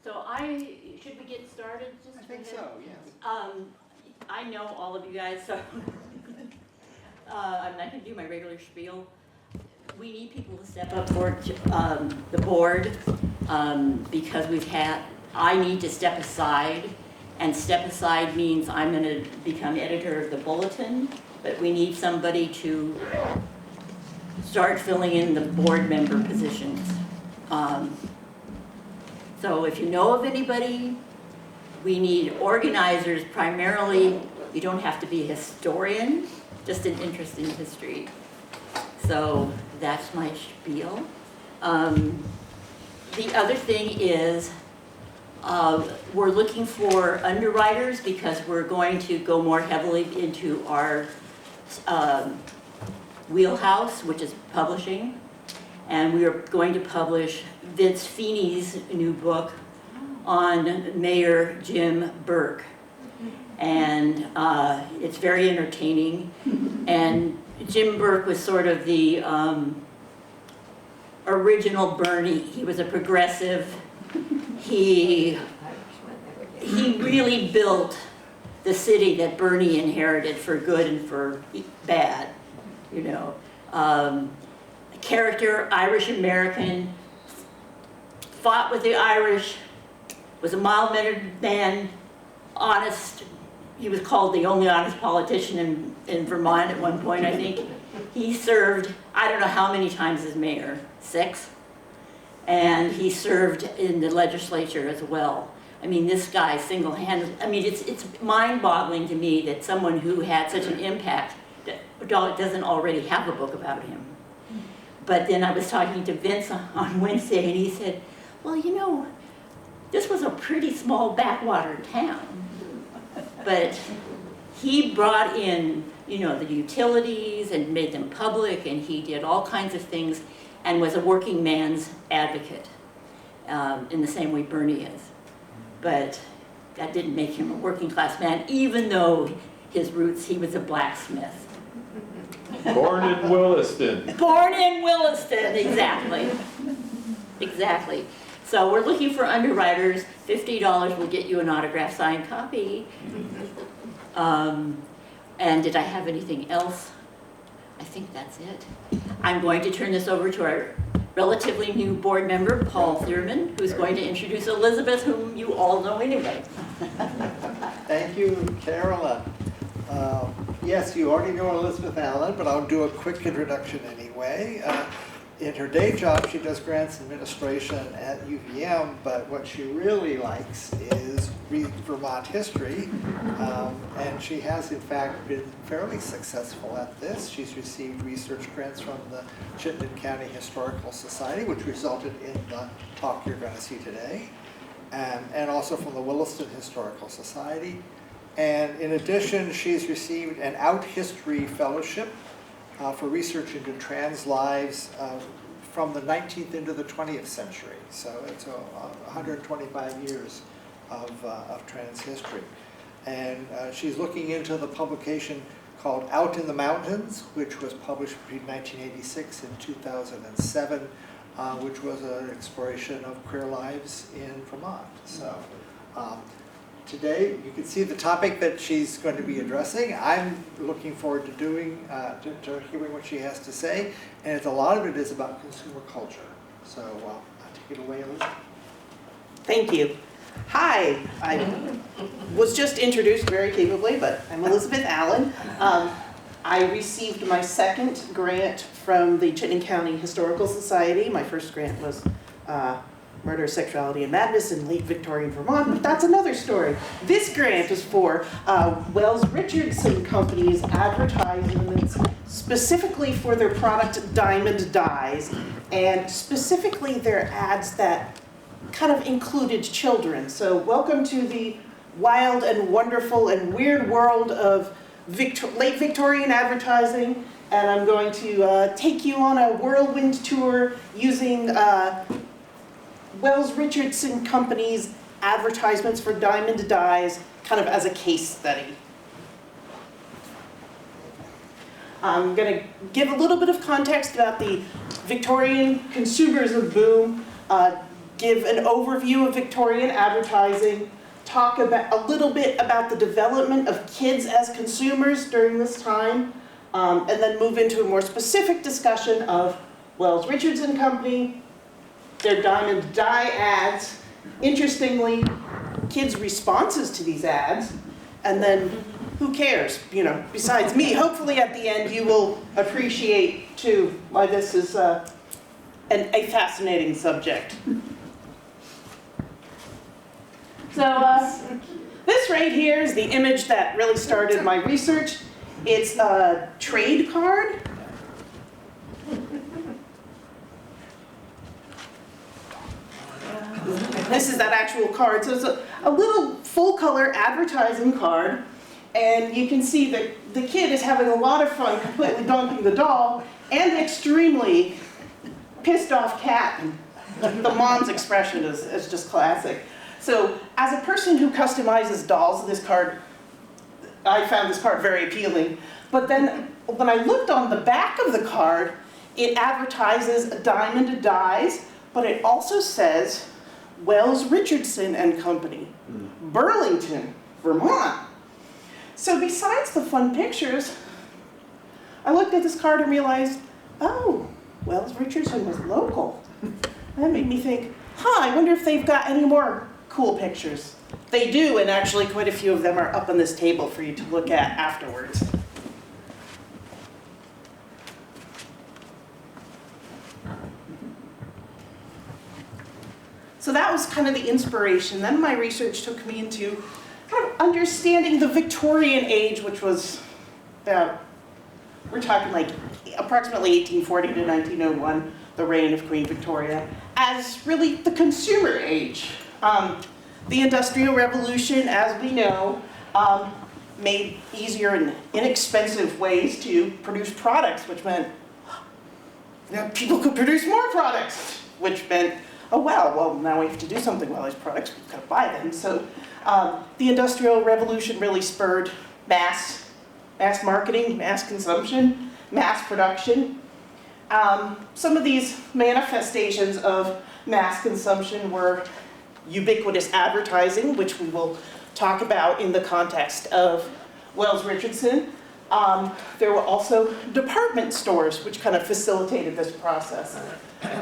So should we get started? I think so, yes. I know all of you guys, so I'm not going to do my regular spiel. We need people to step up for the board because I need to step aside, and step aside means I'm going to become editor of the bulletin, but we need somebody to start filling in the board member positions. So if you know of anybody, we need organizers primarily. You don't have to be a historian, just an interest in history. So that's my spiel. The other thing is we're looking for underwriters because we're going to go more heavily into our wheelhouse, which is publishing. And we are going to publish Vince Feeney's new book on Mayor Jim Burke. And it's very entertaining. And Jim Burke was sort of the original Bernie. He was a progressive. He really built the city that Bernie inherited for good and for bad, you know. Character, Irish American, fought with the Irish, was a mild-mannered man, honest. He was called the only honest politician in Vermont at one point, I think. He served, I don't know how many times as mayor, 6? And he served in the legislature as well. I mean, this guy single-handedly, I mean, it's mind-boggling to me that someone who had such an impact doesn't already have a book about him. But then I was talking to Vince on Wednesday, and he said, well, you know, this was a pretty small backwater town. But he brought in, you know, the utilities and made them public, and he did all kinds of things and was a working man's advocate in the same way Bernie is. But that didn't make him a working class man, even though his roots, he was a blacksmith. Born in Williston. Born in Williston, exactly. Exactly. So we're looking for underwriters. $50 will get you an autographed signed copy. And did I have anything else? I think that's it. I'm going to turn this over to our relatively new board member, Paul Thurman, who's going to introduce Elizabeth, whom you all know anyway. Thank you, Carolyn. Yes, you already know Elizabeth Allen, but I'll do a quick introduction anyway. In her day job, she does grants administration at UVM, but what she really likes is read Vermont history, and she has, in fact, been fairly successful at this. She's received research grants from the Chittenden County Historical Society, which resulted in the talk you're going to see today, and also from the Williston Historical Society. And in addition, she's received an Out History Fellowship for research into trans lives from the 19th into the 20th century. So it's 125 years of trans history. And she's looking into the publication called Out in the Mountains, which was published between 1986 and 2007, which was an exploration of queer lives in Vermont. So. Today, you can see the topic that she's going to be addressing. I'm looking forward to to hearing what she has to say, and a lot of it is about consumer culture. So I'll take it away, Elizabeth. Thank you. Hi, I was just introduced very capably, but I'm Elizabeth Allen. I received my second grant from the Chittenden County Historical Society. My first grant was Murder, Sexuality, and Madness in late Victorian Vermont, but that's another story. This grant is for Wells Richardson Company's advertisements, specifically for their product Diamond Dyes, and specifically their ads that kind of included children. So welcome to the wild and wonderful and weird world of late Victorian advertising, and I'm going to take you on a whirlwind tour using Wells Richardson Company's advertisements for Diamond Dyes kind of as a case study. I'm going to give a little bit of context about the Victorian consumerism boom. give an overview of Victorian advertising, talk about a little bit about the development of kids as consumers during this time, and then move into a more specific discussion of Wells Richardson Company, their Diamond Dye ads, interestingly, kids' responses to these ads, and then who cares, you know, besides me. Hopefully at the end you will appreciate too why this is a fascinating subject. So this right here is the image that really started my research. It's a trade card. This is that actual card. So it's a little full-color advertising card. And you can see that the kid is having a lot of fun completely dunking the doll, and the extremely pissed off cat. The mom's expression is just classic. So as a person who customizes dolls, this card, I found this card very appealing. But then when I looked on the back of the card, it advertises Diamond Dyes, but it also says Wells Richardson and Company, Burlington, Vermont. So besides the fun pictures, I looked at this card and realized, oh, Wells Richardson was local. That made me think, I wonder if they've got any more cool pictures. They do, and actually quite a few of them are up on this table for you to look at afterwards. So that was kind of the inspiration. Then my research took me into kind of understanding the Victorian age, which was about, we're talking like approximately 1840 to 1901, the reign of Queen Victoria, as really the consumer age. The Industrial Revolution, as we know, made easier and inexpensive ways to produce products, which meant people could produce more products, which meant, oh well, now we have to do something with these products, we've got to buy them. So the Industrial Revolution really spurred mass marketing, mass consumption, mass production. Some of these manifestations of mass consumption were ubiquitous advertising, which we will talk about in the context of Wells Richardson. There were also department stores, which kind of facilitated this process.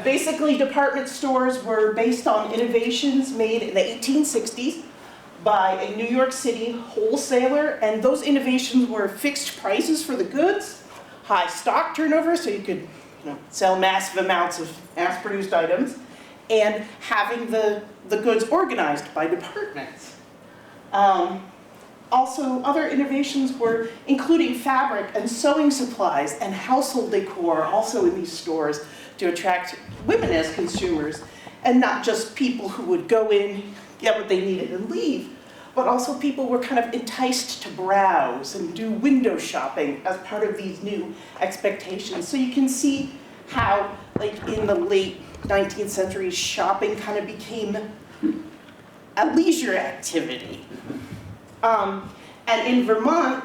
Basically, department stores were based on innovations made in the 1860s by a New York City wholesaler, and those innovations were fixed prices for the goods, high stock turnover, so you could sell massive amounts of mass-produced items, and having the goods organized by departments. Also, other innovations were including fabric and sewing supplies and household decor also in these stores to attract women as consumers, and not just people who would go in, get what they needed and leave, but also people were kind of enticed to browse and do window shopping as part of these new expectations. So you can see how, like in the late 19th century, shopping kind of became a leisure activity. And in Vermont,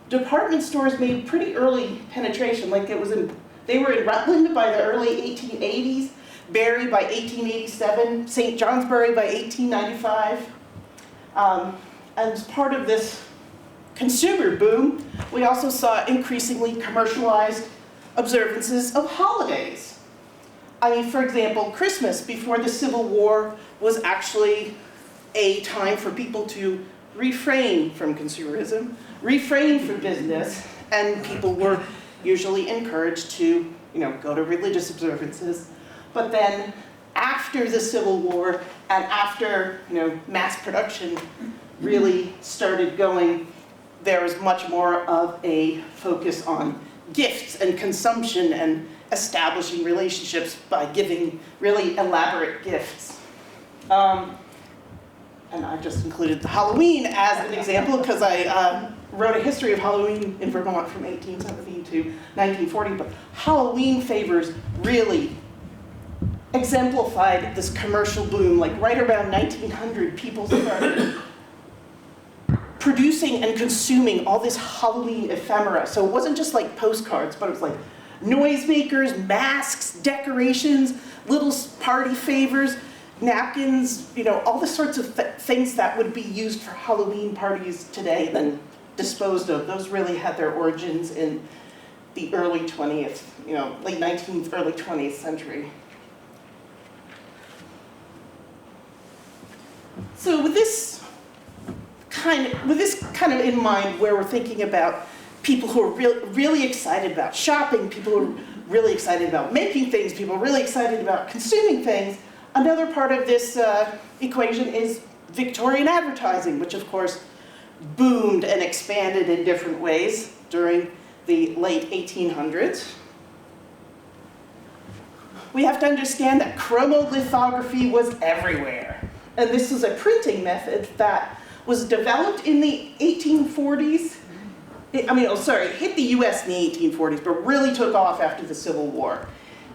department stores made pretty early penetration. Like they were in Rutland by the early 1880s, Barrie by 1887, St. Johnsbury by 1895. And as part of this consumer boom, we also saw increasingly commercialized observances of holidays. I mean, for example, Christmas before the Civil War was actually a time for people to refrain from consumerism, refrain from business, and people were usually encouraged to, go to religious observances. But then after the Civil War and after, mass production really started going, there was much more of a focus on gifts and consumption and establishing relationships by giving really elaborate gifts. And I just included Halloween as an example because I wrote a history of Halloween in Vermont from 1817 to 1940, but Halloween favors really exemplified this commercial boom. Like right around 1900, people started producing and consuming all this Halloween ephemera. So it wasn't just like postcards, but it was like noisemakers, masks, decorations, little party favors, napkins, you know, all the sorts of things that would be used for Halloween parties today, then disposed of. Those really had their origins in the early 20th, you know, late 19th, early 20th century. So with this kind of in mind, where we're thinking about people who are really excited about shopping, people who are really excited about making things, people really excited about consuming things, another part of this equation is Victorian advertising, which of course boomed and expanded in different ways during the late 1800s. We have to understand that chromolithography was everywhere. And this is a printing method that was developed in the 1840s. It hit the US in the 1840s, but really took off after the Civil War.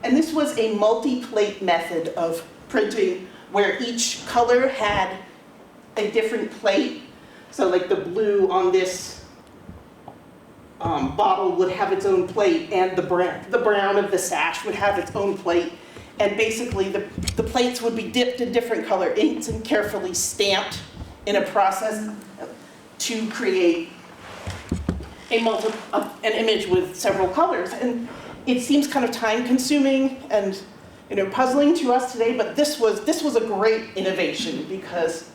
And this was a multi-plate method of printing where each color had a different plate. So like the blue on this bottle would have its own plate, and the brown of the sash would have its own plate. And basically the plates would be dipped in different color inks and carefully stamped in a process to create an image with several colors. And it seems kind of time consuming and, you know, puzzling to us today, but this was a great innovation because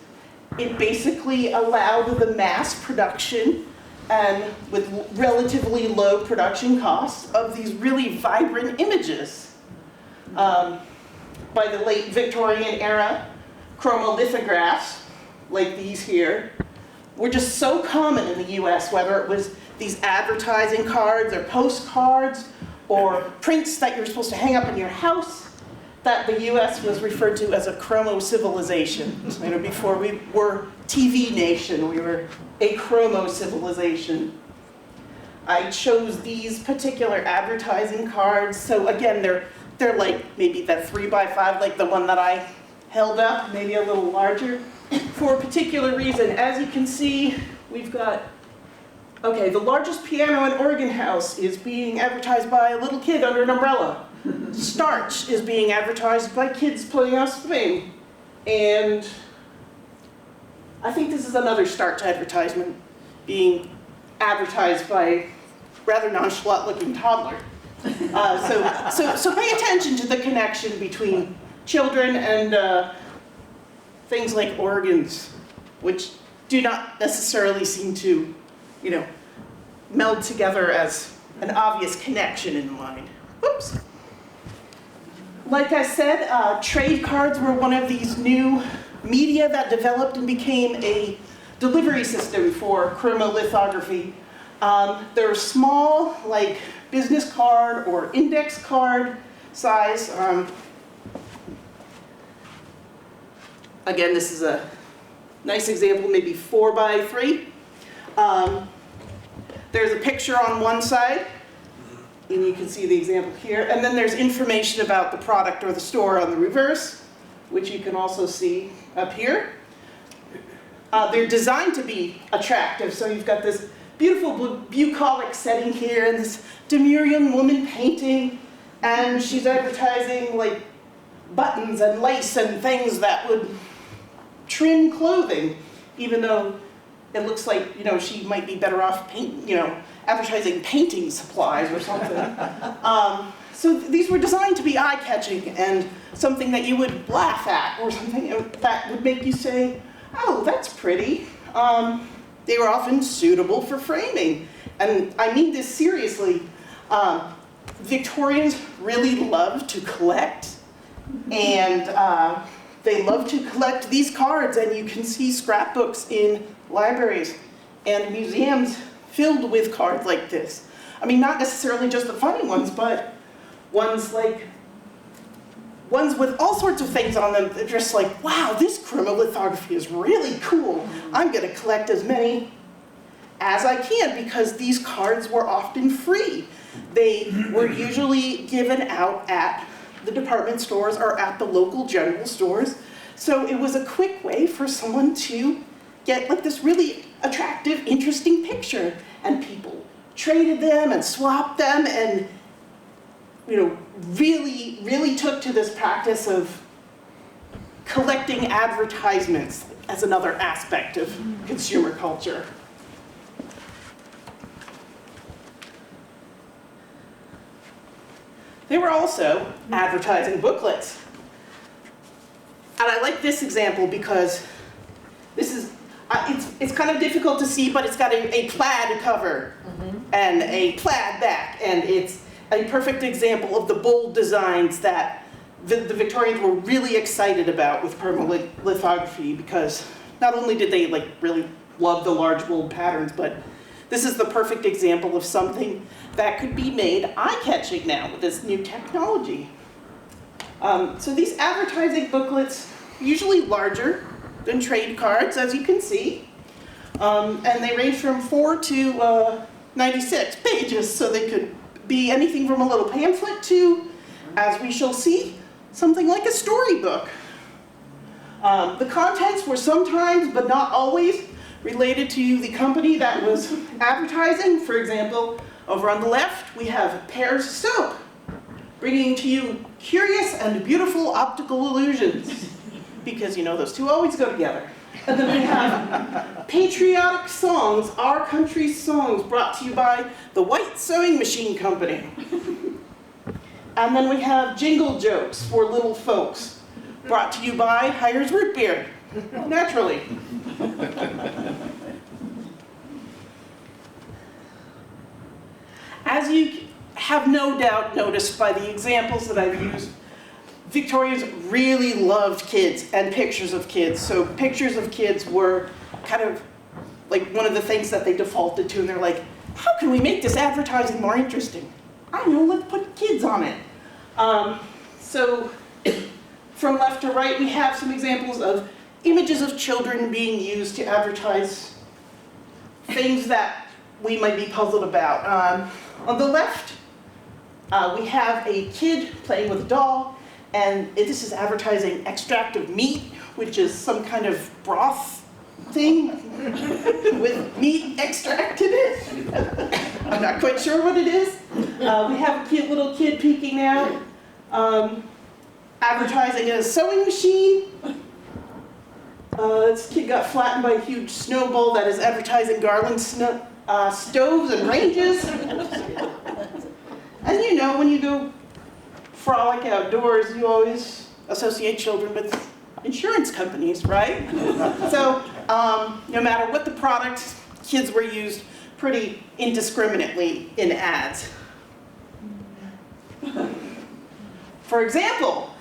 it basically allowed the mass production and with relatively low production costs of these really vibrant images. By the late Victorian era, chromolithographs, like these here, were just so common in the US, whether it was these advertising cards or postcards or prints that you're supposed to hang up in your house, that the US was referred to as a chromo-civilization. You know, before we were TV nation, we were a chromo-civilization. I chose these particular advertising cards. So again, they're like maybe that 3x5, like the one that I held up, maybe a little larger, for a particular reason. As you can see, we've got, okay, the largest piano and organ house is being advertised by a little kid under an umbrella. Starch is being advertised by kids playing on a swing. And I think this is another Starch advertisement being advertised by a rather nonchalant looking toddler. So pay attention to the connection between children and things like organs, which do not necessarily seem to, you know, meld together as an obvious connection in mind. Whoops. Like I said, trade cards were one of these new media that developed and became a delivery system for chromolithography. They're small, like business card or index card size. Again, this is a nice example, maybe 4x3. There's a picture on one side, and you can see the example here. And then there's information about the product or the store on the reverse, which you can also see up here. They're designed to be attractive. So you've got this beautiful bucolic setting here and this demure young woman painting, and she's advertising like buttons and lace and things that would trim clothing, even though it looks like, you know, she might be better off advertising painting supplies or something. So these were designed to be eye-catching and something that you would laugh at, or something that would make you say, oh, that's pretty. They were often suitable for framing. And I mean this seriously. Victorians really loved to collect, and they loved to collect these cards, and you can see scrapbooks in libraries and museums filled with cards like this. I mean, not necessarily just the funny ones, but ones with all sorts of things on them. They're just like, wow, this chromolithography is really cool. I'm going to collect as many as I can, because these cards were often free. They were usually given out at the department stores or at the local general stores. So it was a quick way for someone to get like this really attractive, interesting picture. And people traded them and swapped them, and really took to this practice of collecting advertisements as another aspect of consumer culture. They were also advertising booklets. And I like this example because this is, it's kind of difficult to see, but it's got a plaid cover and a plaid back, and it's a perfect example of the bold designs that the Victorians were really excited about with permalithography, because not only did they really love the large bold patterns, but this is the perfect example of something that could be made eye-catching now with this new technology. So these advertising booklets, usually larger than trade cards, as you can see, and they range from 4 to 96 pages, so they could be anything from a little pamphlet to, as we shall see, something like a storybook. The contents were sometimes, but not always, related to the company that was advertising. For example, over on the left, we have Pear's Soap, bringing to you curious and beautiful optical illusions, because those two always go together. And then we have patriotic songs, our country's songs, brought to you by the White Sewing Machine Company. And then we have jingle jokes for little folks, brought to you by Hires Root Beer, naturally. As you have no doubt noticed by the examples that I've used, Victorians really loved kids and pictures of kids. So pictures of kids were kind of like one of the things that they defaulted to, and they're like, how can we make this advertising more interesting? I know, let's put kids on it. So from left to right, we have some examples of images of children being used to advertise things that we might be puzzled about. On the left, we have a kid playing with a doll, and this is advertising extract of meat, which is some kind of broth thing with meat extract in it. I'm not quite sure what it is. We have a cute little kid peeking out, advertising a sewing machine. This kid got flattened by a huge snowball that is advertising Garland stoves and ranges. And when you go frolic outdoors, you always associate children with insurance companies, right? So no matter what the product, kids were used pretty indiscriminately in ads. For example,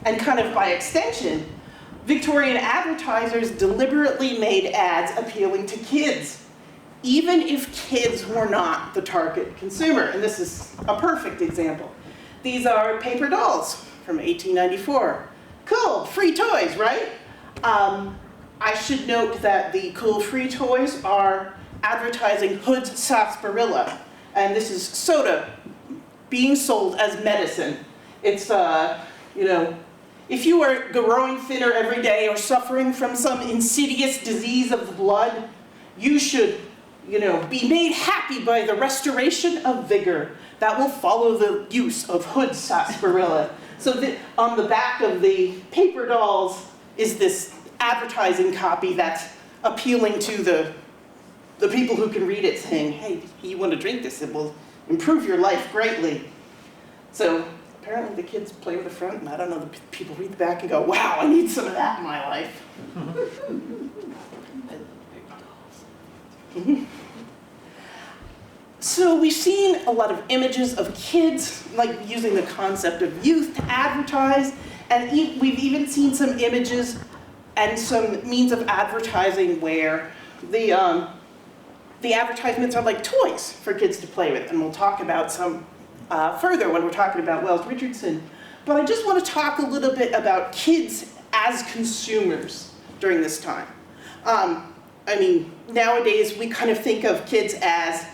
and kind of by extension, Victorian advertisers deliberately made ads appealing to kids, even if kids were not the target consumer. And this is a perfect example. These are paper dolls from 1894. Cool, free toys, right? I should note that the cool free toys are advertising Hood's sarsaparilla, and this is soda being sold as medicine. It's, if you are growing thinner every day or suffering from some insidious disease of the blood, you should, be made happy by the restoration of vigor that will follow the use of Hood's sarsaparilla. So on the back of the paper dolls is this advertising copy that's appealing to the people who can read it, saying, hey, you want to drink this, it will improve your life greatly. So apparently the kids play with the front, and I don't know, the people read the back and go, wow, I need some of that in my life. So we've seen a lot of images of kids, like using the concept of youth to advertise, and we've even seen some images and some means of advertising where the advertisements are like toys for kids to play with, and we'll talk about some further when we're talking about Wells Richardson. But I just want to talk a little bit about kids as consumers during this time. Nowadays we kind of think of kids as,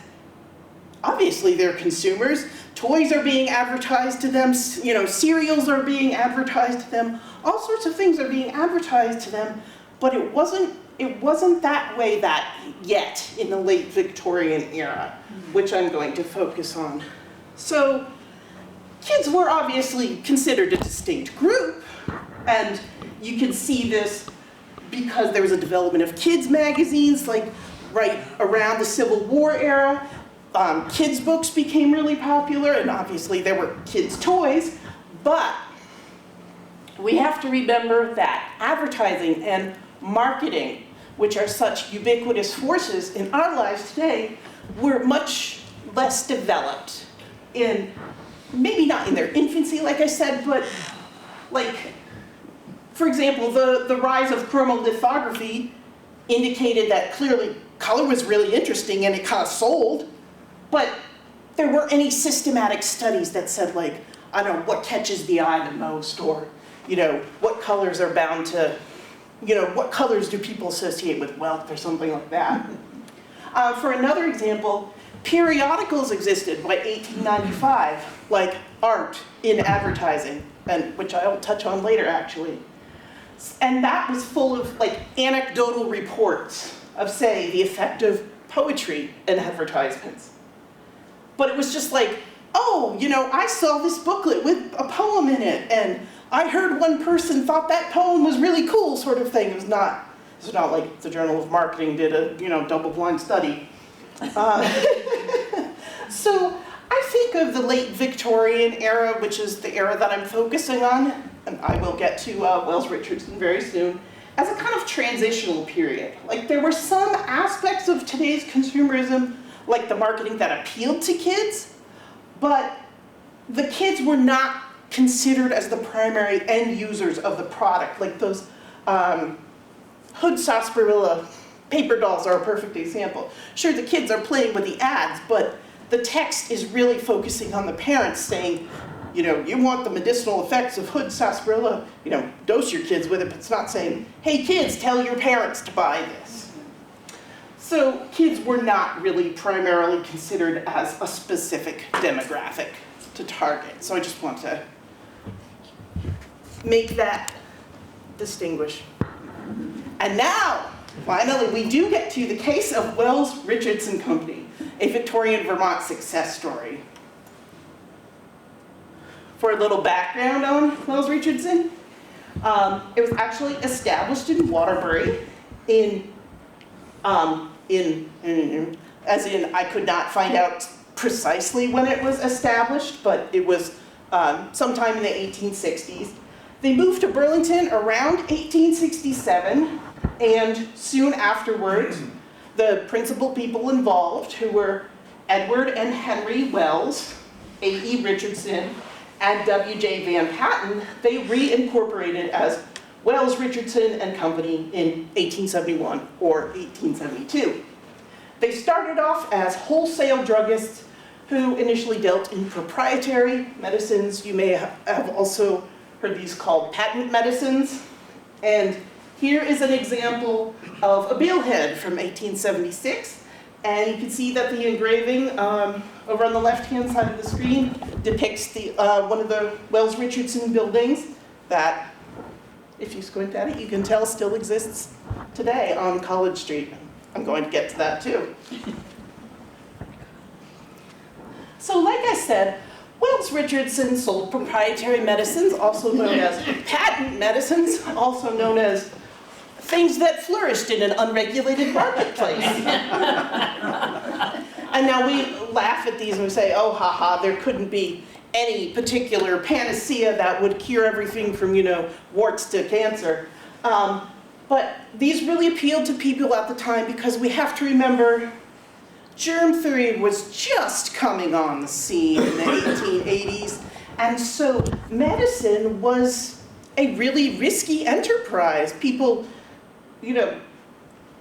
obviously they're consumers. Toys are being advertised to them, cereals are being advertised to them, all sorts of things are being advertised to them, but it wasn't that way yet in the late Victorian era, which I'm going to focus on. So kids were obviously considered a distinct group, and you can see this because there was a development of kids magazines, like right around the Civil War era. Kids books became really popular, and obviously there were kids toys, but we have to remember that advertising and marketing, which are such ubiquitous forces in our lives today, were much less developed in, maybe not in their infancy, like I said, but like, for example, the rise of chromolithography indicated that clearly color was really interesting and it kind of sold, but there weren't any systematic studies that said, like, I don't know, what catches the eye the most, or, you know, what colors are bound to, you know, what colors do people associate with wealth or something like that. For another example, periodicals existed by 1895, like art in advertising, and which I'll touch on later actually. And that was full of like anecdotal reports of, say, the effect of poetry in advertisements. But it was just like, oh, you know, I saw this booklet with a poem in it, and I heard one person thought that poem was really cool, sort of thing. It was not like the Journal of Marketing did a, you know, double-blind study. So I think of the late Victorian era, which is the era that I'm focusing on, and I will get to Wells Richardson very soon, as a kind of transitional period. Like, there were some aspects of today's consumerism, like the marketing that appealed to kids, but the kids were not considered as the primary end users of the product. Like those hood sarsaparilla paper dolls are a perfect example. Sure, the kids are playing with the ads, but the text is really focusing on the parents saying, you know, you want the medicinal effects of hood sarsaparilla, you know, dose your kids with it, but it's not saying, hey kids, tell your parents to buy this. So kids were not really primarily considered as a specific demographic to target. So I just want to make that distinguish. And now, finally, we do get to the case of Wells Richardson Company, a Victorian Vermont success story. For a little background on Wells Richardson, it was actually established in Waterbury as in I could not find out precisely when it was established, but it was sometime in the 1860s. They moved to Burlington around 1867, and soon afterwards, the principal people involved, who were Edward and Henry Wells, A.E. Richardson, and W.J. Van Patten, they reincorporated as Wells Richardson and Company in 1871 or 1872. They started off as wholesale druggists who initially dealt in proprietary medicines. You may have also heard these called patent medicines. And here is an example of a billhead from 1876. And you can see that the engraving over on the left-hand side of the screen depicts one of the Wells Richardson buildings that, if you squint at it, you can tell still exists today on College Street. I'm going to get to that too. So like I said, Wells Richardson sold proprietary medicines, also known as patent medicines, also known as things that flourished in an unregulated marketplace. And now we laugh at these and we say, oh, haha, there couldn't be any particular panacea that would cure everything from, you know, warts to cancer. But these really appealed to people at the time because we have to remember germ theory was just coming on the scene in the 1880s. And so medicine was a really risky enterprise. People, you know,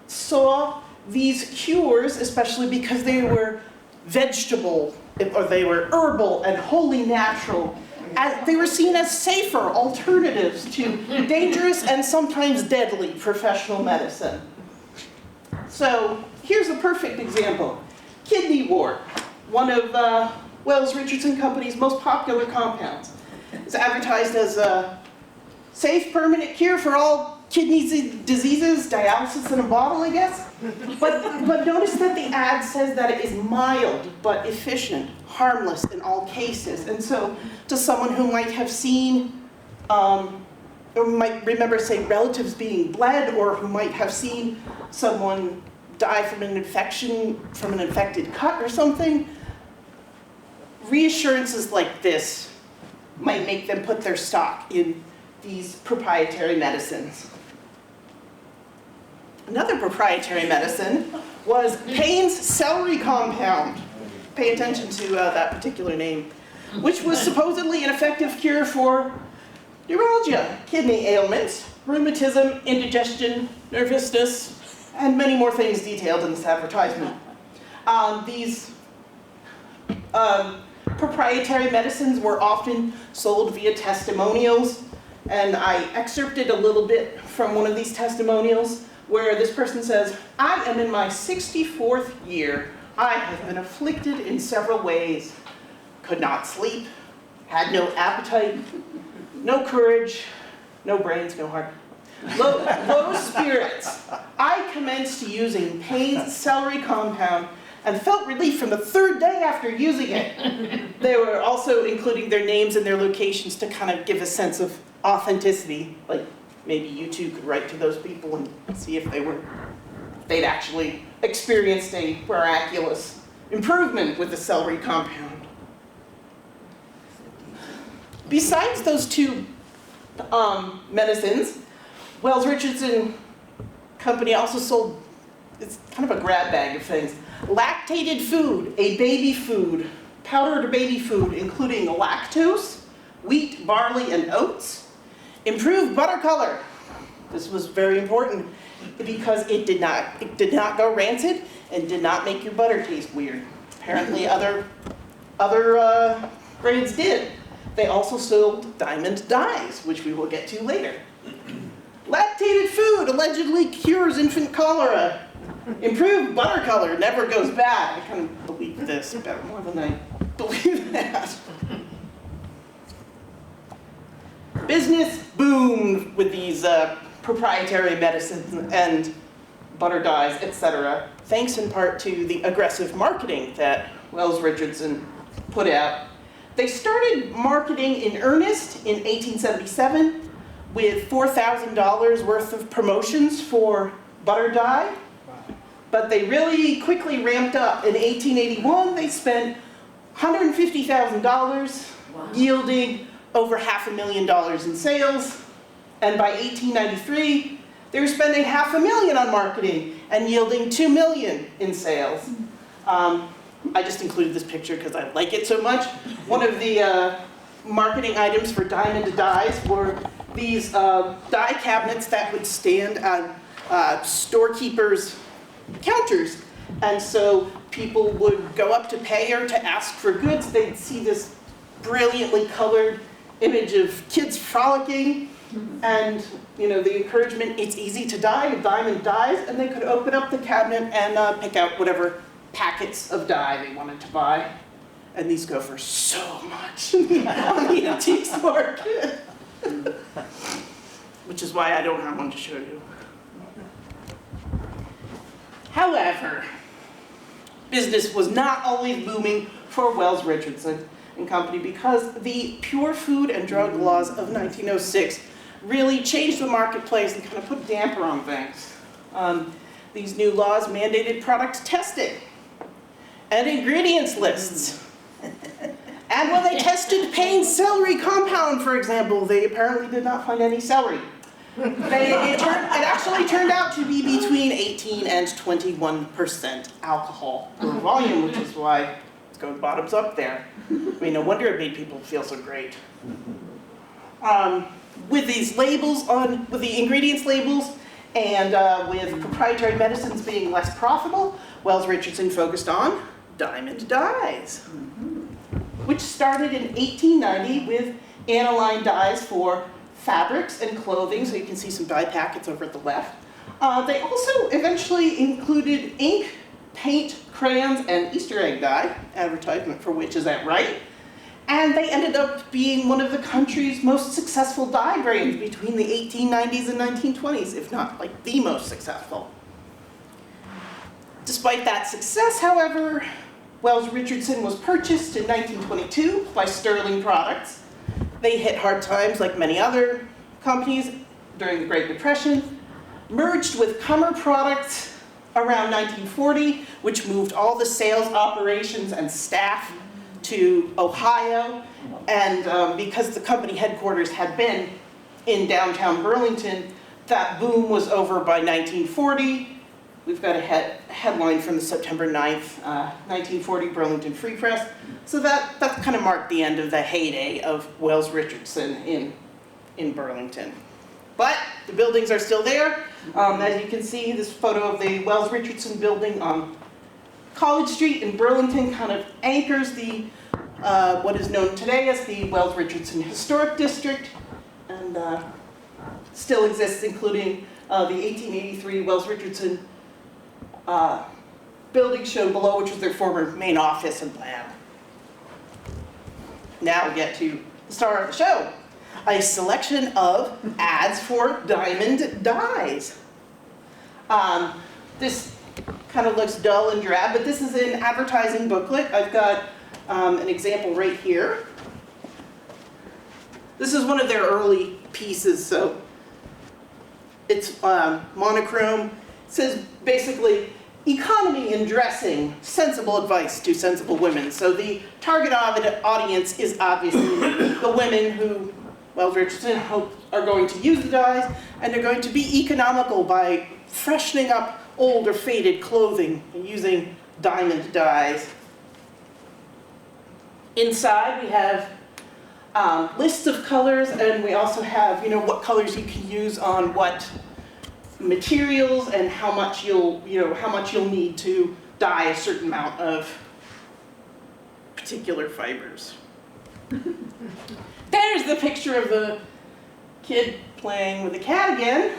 saw these cures, especially because they were vegetable, or they were herbal and wholly natural, and they were seen as safer alternatives to dangerous and sometimes deadly professional medicine. So here's a perfect example. Kidney wort, one of Wells Richardson Company's most popular compounds. It's advertised as a safe, permanent cure for all kidney diseases, dialysis in a bottle, I guess. But notice that the ad says that it is mild but efficient, harmless in all cases. And so to someone who might have seen, or might remember, say, relatives being bled, or who might have seen someone die from an infection, from an infected cut or something, reassurances like this might make them put their stock in these proprietary medicines. Another proprietary medicine was Payne's celery compound. Pay attention to that particular name, which was supposedly an effective cure for neuralgia, kidney ailments, rheumatism, indigestion, nervousness, and many more things detailed in this advertisement. These proprietary medicines were often sold via testimonials, and I excerpted a little bit from one of these testimonials where this person says, "I am in my 64th year. I have been afflicted in several ways. Could not sleep, had no appetite, no courage, no brains, no heart. Low spirits. I commenced using Payne's celery compound and felt relief from the third day after using it." They were also including their names and their locations to kind of give a sense of authenticity. Like maybe you two could write to those people and see if they'd actually experienced a miraculous improvement with the celery compound. Besides those two medicines, Wells Richardson Company also sold, it's kind of a grab bag of things, lactated food, a baby food, powdered baby food, including lactose, wheat, barley, and oats. Improved butter color. This was very important because it did not go rancid and did not make your butter taste weird. Apparently other grades did. They also sold diamond dyes, which we will get to later. Lactated food allegedly cures infant cholera. Improved butter color never goes bad. I kind of believe this about more than I believe that. Business boomed with these proprietary medicines and butter dyes, etc., thanks in part to the aggressive marketing that Wells Richardson put out. They started marketing in earnest in 1877 with $4,000 worth of promotions for butter dye, but they really quickly ramped up. In 1881, they spent $150,000, yielding over $500,000 in sales, and by 1893, they were spending $500,000 on marketing and yielding $2 million in sales. I just included this picture because I like it so much. One of the marketing items for diamond dyes were these dye cabinets that would stand on storekeepers' counters. And so people would go up to pay or to ask for goods. They'd see this brilliantly colored image of kids frolicking, and the encouragement, it's easy to dye with diamond dyes, and they could open up the cabinet and pick out whatever packets of dye they wanted to buy. And these go for so much on the antiques market. Which is why I don't have one to show you. However, business was not always booming for Wells Richardson and Company because the Pure Food and Drug laws of 1906 really changed the marketplace and kind of put a damper on things. These new laws mandated product testing and ingredients lists. And when they tested Payne's celery compound, for example, they apparently did not find any celery. It actually turned out to be between 18 and 21% alcohol per volume, which is why it's going bottoms up there. I mean, no wonder it made people feel so great. With these labels with the ingredients labels and with proprietary medicines being less profitable, Wells Richardson focused on diamond dyes, which started in 1890 with aniline dyes for fabrics and clothing, so you can see some dye packets over at the left. They also eventually included ink, paint, crayons, and Easter egg dye, advertisement for which, is that right? And they ended up being one of the country's most successful dye brands between the 1890s and 1920s, if not like the most successful. Despite that success, however, Wells Richardson was purchased in 1922 by Sterling Products. They hit hard times like many other companies during the Great Depression, merged with Cummer Products around 1940, which moved all the sales operations and staff to Ohio. And because the company headquarters had been in downtown Burlington, that boom was over by 1940. We've got a headline from the September 9th, 1940 Burlington Free Press. So that kind of marked the end of the heyday of Wells Richardson in Burlington. But the buildings are still there. As you can see, this photo of the Wells Richardson building on College Street in Burlington kind of anchors the what is known today as the Wells Richardson Historic District, and still exists, including the 1883 Wells Richardson building shown below, which was their former main office and lab. Now we get to the star of the show, a selection of ads for diamond dyes. This kind of looks dull and drab, but this is an advertising booklet. I've got an example right here. This is one of their early pieces, so it's monochrome. It says basically, economy in dressing, sensible advice to sensible women. So the target audience is obviously the women who Wells Richardson hope are going to use the dyes, and they're going to be economical by freshening up old or faded clothing using diamond dyes. Inside we have lists of colors, and we also have, what colors you can use on what materials and how much you'll need to dye a certain amount of particular fibers. There's the picture of the kid playing with the cat again.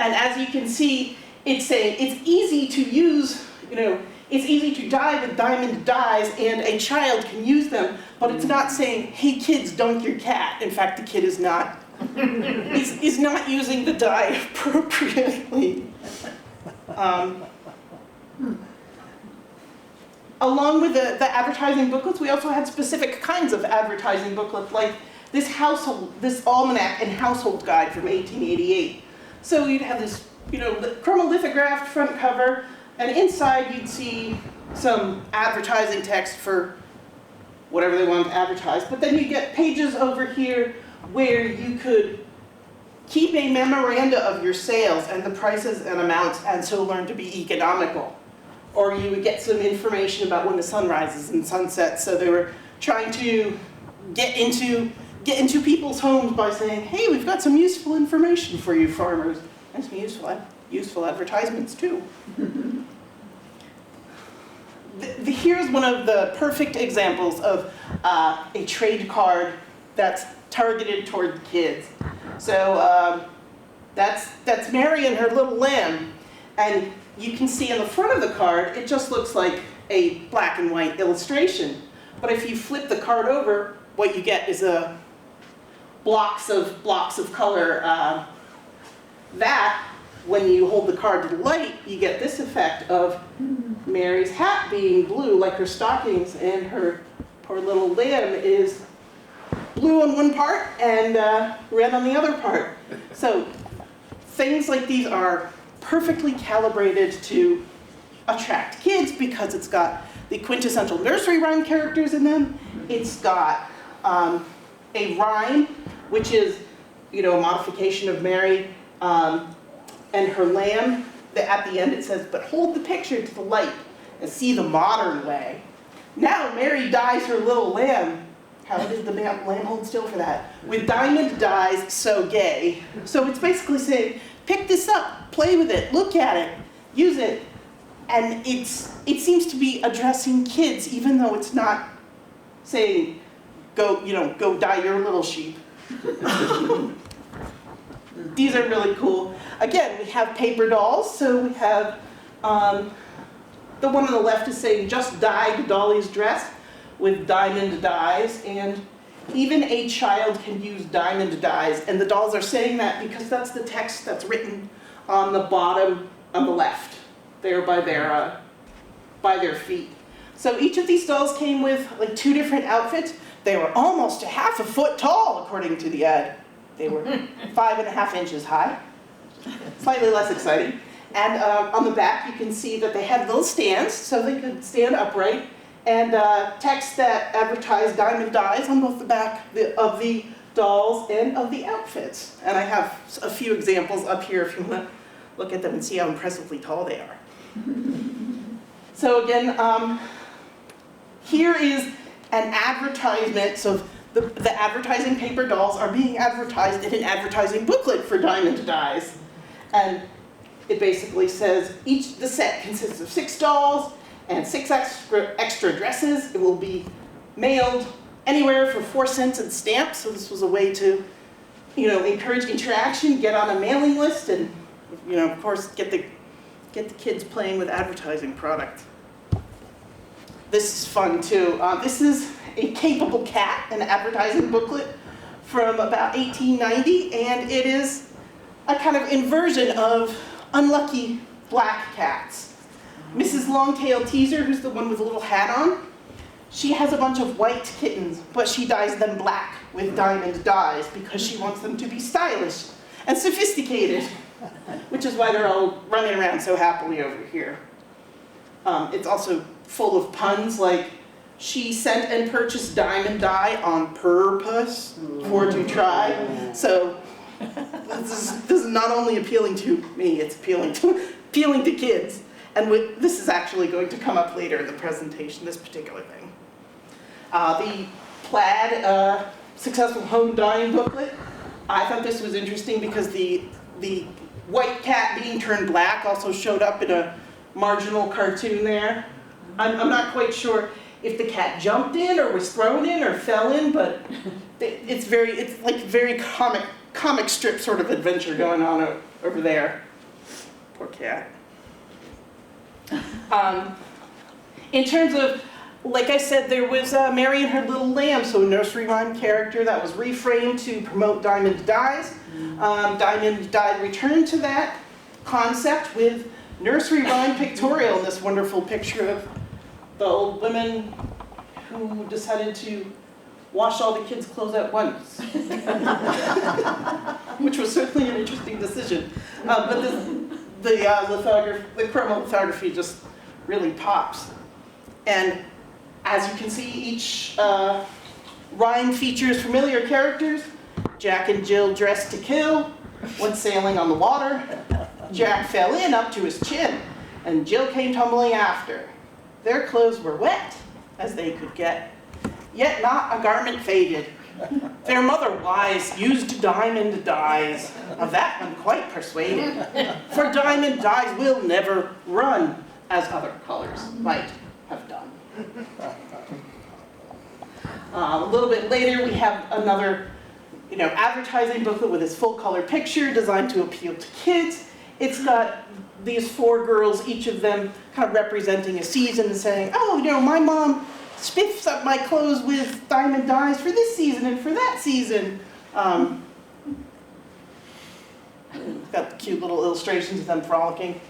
And as you can see, it's saying it's easy to use, it's easy to dye with diamond dyes and a child can use them, but it's not saying, hey kids, dunk your cat. In fact, the kid is not is not using the dye appropriately. Along with the advertising booklets, we also had specific kinds of advertising booklets, like this almanac and household guide from 1888. So you'd have this, chromolithographed front cover, and inside you'd see some advertising text for whatever they wanted to advertise. But then you get pages over here where you could keep a memoranda of your sales and the prices and amounts, and so learn to be economical. Or you would get some information about when the sun rises and sunsets. So they were trying to get into people's homes by saying, hey, we've got some useful information for you farmers, and some useful advertisements too. Here's one of the perfect examples of a trade card that's targeted toward kids. So that's Mary and her little lamb, and you can see in the front of the card, it just looks like a black and white illustration. But if you flip the card over, what you get is blocks of color. That, when you hold the card to the light, you get this effect of Mary's hat being blue, like her stockings, and her poor little lamb is blue on one part and red on the other part. So things like these are perfectly calibrated to attract kids because it's got the quintessential nursery rhyme characters in them. It's got a rhyme, which is, a modification of Mary and her lamb. At the end it says, but hold the picture to the light and see the modern way. Now Mary dyes her little lamb. How did the lamb hold still for that? With diamond dyes so gay. So it's basically saying, pick this up, play with it, look at it, use it. And it seems to be addressing kids, even though it's not saying, go dye your little sheep. These are really cool. Again, we have paper dolls. So we have, the one on the left is saying, just dyed Dolly's dress. with diamond dyes, and even a child can use diamond dyes, and the dolls are saying that because that's the text that's written on the bottom on the left, there by their feet. So each of these dolls came with like 2 different outfits. They were almost a half a foot tall, according to the ad. They were 5.5 inches high, slightly less exciting. And on the back, you can see that they had little stands so they could stand upright, and text that advertised diamond dyes on both the back of the dolls and of the outfits. And I have a few examples up here if you want to look at them and see how impressively tall they are. So again, here is an advertisement. So the advertising paper dolls are being advertised in an advertising booklet for diamond dyes. And it basically says the set consists of 6 dolls and 6 extra dresses. It will be mailed anywhere for 4 cents and stamps. So this was a way to, encourage interaction, get on a mailing list, and, of course, get the kids playing with advertising product. This is fun too. This is a capable cat, an advertising booklet from about 1890, and it is a kind of inversion of unlucky black cats. Mrs. Longtail Teaser, who's the one with a little hat on, she has a bunch of white kittens, but she dyes them black with diamond dyes because she wants them to be stylish and sophisticated, which is why they're all running around so happily over here. It's also full of puns, like, she sent and purchased diamond dye on purpose for to try. So this is not only appealing to me, it's appealing to kids. And this is actually going to come up later in the presentation, this particular thing. The plaid successful home dyeing booklet. I thought this was interesting because the white cat being turned black also showed up in a marginal cartoon there. I'm not quite sure if the cat jumped in or was thrown in or fell in, but it's like very comic strip sort of adventure going on over there. Poor cat. In terms of, like I said, there was Mary and Her Little Lamb, so a nursery rhyme character that was reframed to promote diamond dyes. Diamond Dye returned to that concept with nursery rhyme pictorial, this wonderful picture of the old women who decided to wash all the kids' clothes at once, which was certainly an interesting decision. But the chromolithography just really pops. And as you can see, each rhyme features familiar characters. Jack and Jill dressed to kill, went sailing on the water. Jack fell in up to his chin, and Jill came tumbling after. Their clothes were wet as they could get, yet not a garment faded. Their mother wise used diamond dyes, of that I'm quite persuaded. For diamond dyes will never run, as other colors might have done. A little bit later, we have another, advertising booklet with this full color picture designed to appeal to kids. It's got these 4 girls, each of them kind of representing a season and saying, oh, my mom spiffs up my clothes with diamond dyes for this season and for that season. Got cute little illustrations of them frolicking.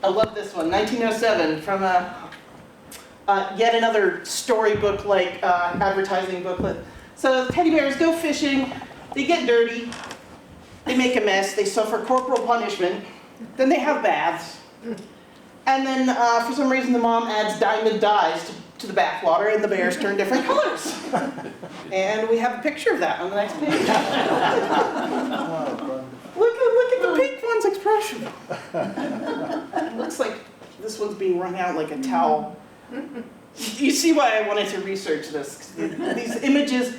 I love this one, 1907, from yet another storybook-like advertising booklet. So teddy bears go fishing, they get dirty, they make a mess, they suffer corporal punishment, then they have baths. And then for some reason the mom adds diamond dyes to the bathwater and the bears turn different colors. And we have a picture of that on the next page. Look at the pink one's expression. It looks like this one's being wrung out like a towel. You see why I wanted to research this. These images,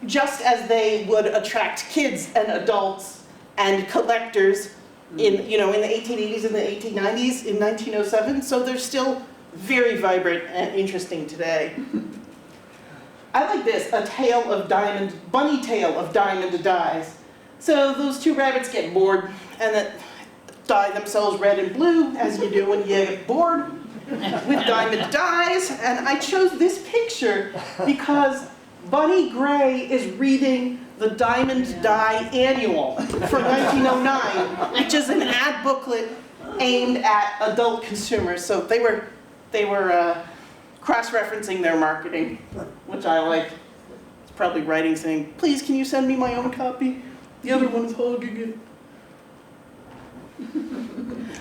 just as they would attract kids and adults and collectors in the 1880s and the 1890s in 1907, so they're still very vibrant and interesting today. I like this, bunny tale of diamond dyes. So those 2 rabbits get bored and then dye themselves red and blue, as you do when you get bored. with diamond dyes, and I chose this picture because Bunny Gray is reading the Diamond Dye Annual from 1909, which is an ad booklet aimed at adult consumers. So they were cross-referencing their marketing, which I like. It's probably writing saying, "Please, can you send me my own copy? The other one's hogging it."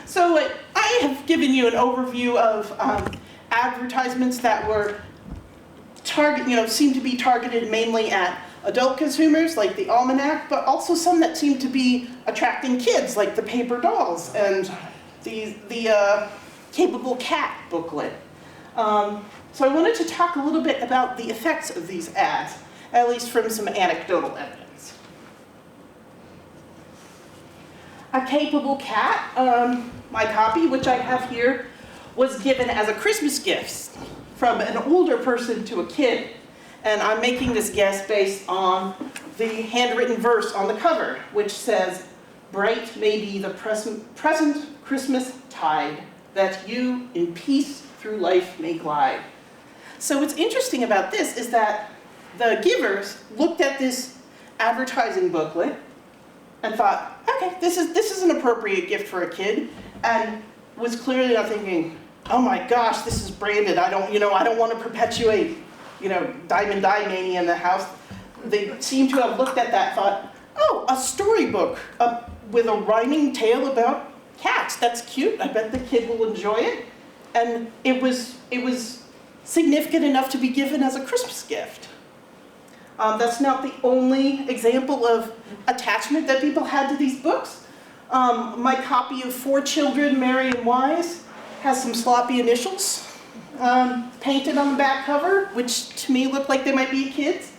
So I have given you an overview of advertisements that were seem to be targeted mainly at adult consumers, like the Almanac, but also some that seem to be attracting kids, like the paper dolls and the Capable Cat booklet. So I wanted to talk a little bit about the effects of these ads, at least from some anecdotal evidence. A Capable Cat, my copy, which I have here, was given as a Christmas gift from an older person to a kid. And I'm making this guess based on the handwritten verse on the cover, which says, "Bright may be the present Christmas tide, that you in peace through life may glide." So what's interesting about this is that the givers looked at this advertising booklet and thought, okay, this is an appropriate gift for a kid, and was clearly not thinking, oh my gosh, this is branded. I don't want to perpetuate, diamond dye mania in the house. They seem to have looked at that and thought, oh, a storybook with a rhyming tale about cats. That's cute. I bet the kid will enjoy it. And it was significant enough to be given as a Christmas gift. That's not the only example of attachment that people had to these books. My copy of Four Children, Merry and Wise has some sloppy initials painted on the back cover, which to me looked like they might be a kid's,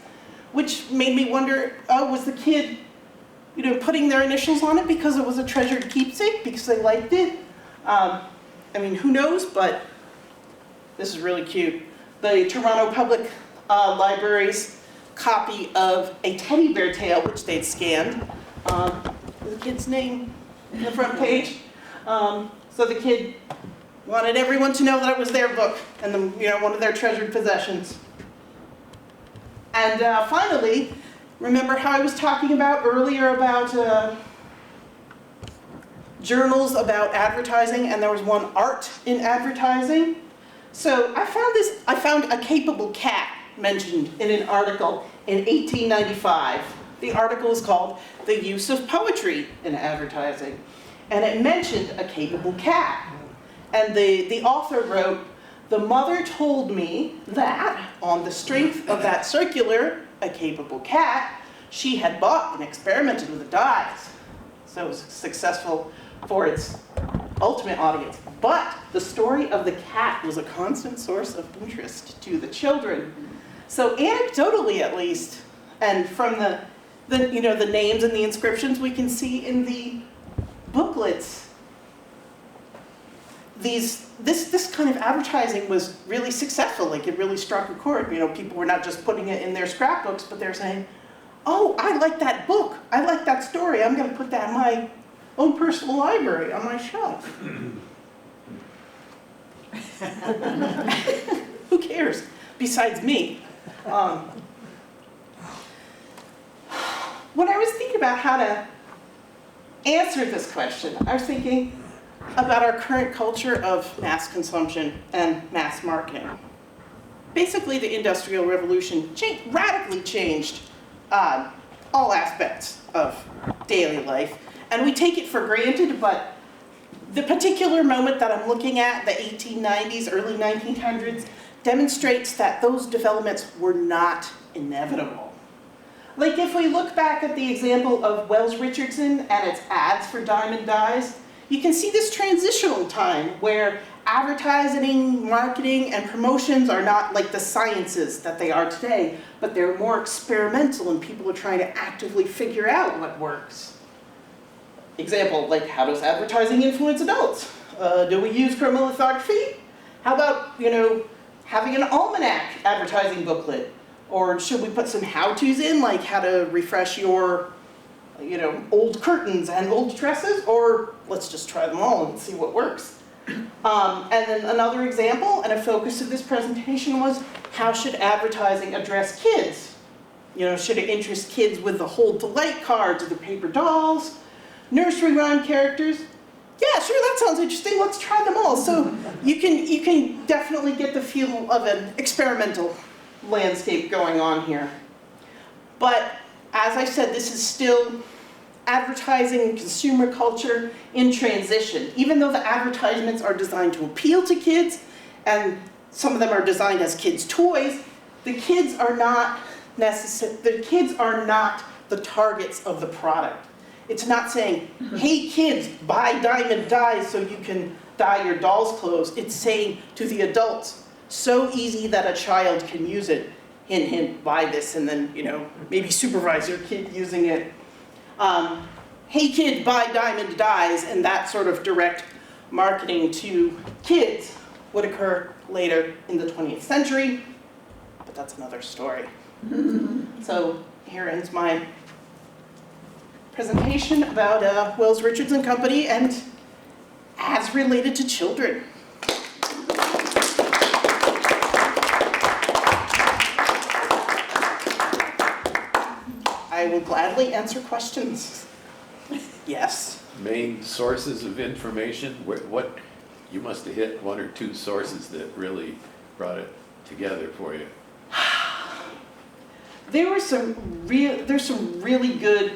which made me wonder, was the kid putting their initials on it because it was a treasured keepsake, because they liked it? Who knows, but this is really cute. The Toronto Public Library's copy of A Teddy Bear Tale, which they'd scanned, the kid's name on the front page. So the kid wanted everyone to know that it was their book and one of their treasured possessions. And finally, remember how I was talking about earlier about journals about advertising, and there was one, Art in Advertising? So I found a Capable Cat mentioned in an article in 1895. The article is called "The Use of Poetry in Advertising," and it mentioned a capable cat. And the author wrote, "The mother told me that, on the strength of that circular, A Capable Cat, she had bought and experimented with the dyes." So it was successful for its ultimate audience. But the story of the cat was a constant source of interest to the children. So anecdotally, at least, and from the names and the inscriptions we can see in the booklets, this kind of advertising was really successful. Like, it really struck a chord. People were not just putting it in their scrapbooks, but they're saying, "Oh, I like that book. I like that story. I'm going to put that in my own personal library on my shelf." Who cares? Besides me. When I was thinking about how to answer this question, I was thinking about our current culture of mass consumption and mass marketing. Basically, the Industrial Revolution radically changed all aspects of daily life, and we take it for granted, but the particular moment that I'm looking at, the 1890s, early 1900s, demonstrates that those developments were not inevitable. Like, if we look back at the example of Wells Richardson and its ads for diamond dyes, you can see this transitional time where advertising, marketing, and promotions are not like the sciences that they are today, but they're more experimental and people are trying to actively figure out what works. Example, like, how does advertising influence adults? Do we use chromolithography? How about, having an Almanac advertising booklet? Or should we put some how-tos in, like how to refresh your, old curtains and old dresses? Or let's just try them all and see what works. And then another example and a focus of this presentation was, how should advertising address kids? You know, should it interest kids with the Hold to Light cards or the paper dolls, nursery rhyme characters? Yeah, sure, that sounds interesting, let's try them all. So you can definitely get the feel of an experimental landscape going on here. But as I said, this is still advertising and consumer culture in transition. Even though the advertisements are designed to appeal to kids, and some of them are designed as kids' toys, the kids are not the targets of the product. It's not saying, hey kids, buy diamond dyes so you can dye your doll's clothes. It's saying to the adults, so easy that a child can use it. Hint, hint, buy this, and then, you know, maybe supervise your kid using it. Hey kids, buy diamond dyes, and that sort of direct marketing to kids would occur later in the 20th century, but that's another story. So here ends my presentation about Wells Richardson Company and ads related to children. I will gladly answer questions. Yes. Main sources of information, what, you must have hit one or two sources that really brought it together for you. There's some really good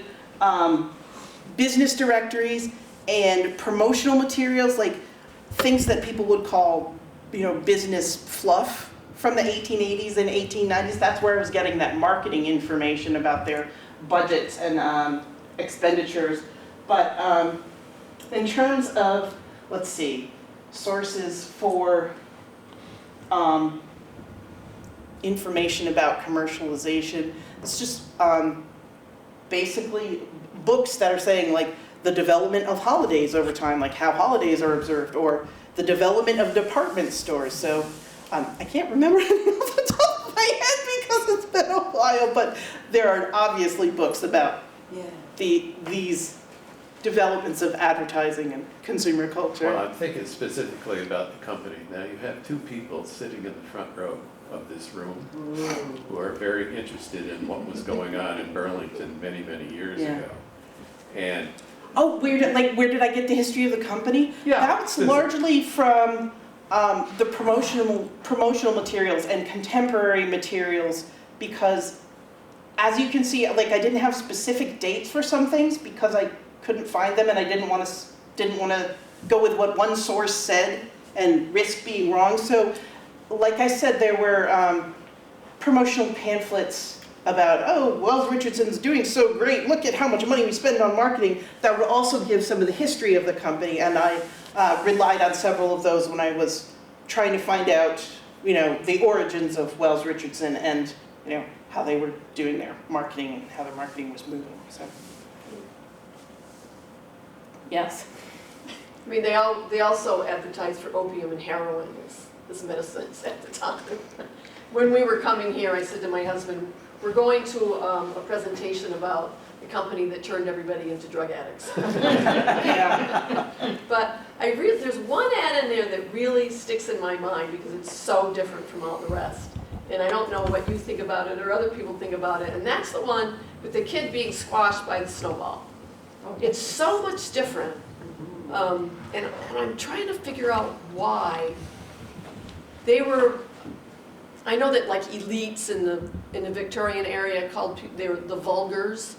business directories and promotional materials, like things that people would call, you know, business fluff from the 1880s and 1890s. That's where I was getting that marketing information about their budgets and expenditures. But in terms of, let's see, sources for information about commercialization, it's just basically books that are saying, like, the development of holidays over time, like how holidays are observed, or the development of department stores. So I can't remember off the top of my head because it's been a while, but there are obviously books about these developments of advertising and consumer culture. Well, I'm thinking specifically about the company. Now, you have two people sitting in the front row of this room who are very interested in what was going on in Burlington many, many years ago. And oh, where did I get the history of the company? Yeah. That's largely from the promotional materials and contemporary materials, because as you can see, like, I didn't have specific dates for some things because I couldn't find them, and I didn't want to go with what one source said and risk being wrong. So, like I said, there were promotional pamphlets about, oh, Wells Richardson's doing so great, look at how much money we spend on marketing, that would also give some of the history of the company, and I relied on several of those when I was trying to find out, you know, the origins of Wells Richardson and, you know, how they were doing their marketing and how their marketing was moving. So, yes. I mean, they also advertised for opium and heroin as medicines at the time. When we were coming here, I said to my husband, we're going to a presentation about the company that turned everybody into drug addicts. Yeah. But there's one ad in there that really sticks in my mind because it's so different from all the rest. And I don't know what you think about it or other people think about it. And that's the one with the kid being squashed by the snowball. It's so much different. And I'm trying to figure out why they were. I know that, like, elites in the Victorian area they were the vulgars.